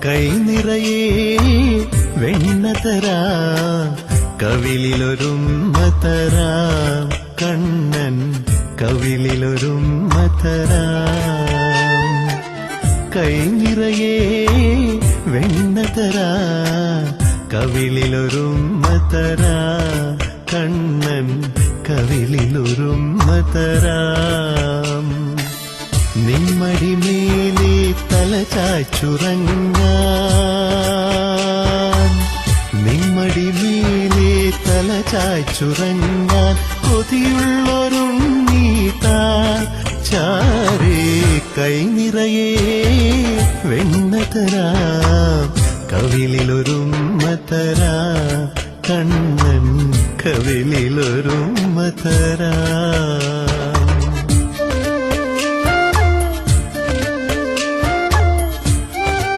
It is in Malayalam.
കൈ നിറയെ വെണ്ണ തരാം, കവിളിലൊരുമ്മ തരാം, കണ്ണൻ കവിളിലൊരുമ്മ തരാം. കൈ നിറയെ വെണ്ണ തരാം, കവിളിലൊരുമ്മ തരാം, കണ്ണൻ കവിളിലൊരുമ്മ തരാം. നിമ്മടി മേലെ തല ചായ്ച്ചുറങ്ങാൻ, നിമ്മടി മേലെ തല ചായ്ച്ചുറങ്ങാൻ കൊതിയുള്ളൊരുണ്ണീട്ടാ ചാരേ. കൈ നിറയെ വെണ്ണ തരാം, കവിളിലൊരുമ്മ തരാം, കണ്ണൻ കവിളിലൊരുമ്മ തരാം.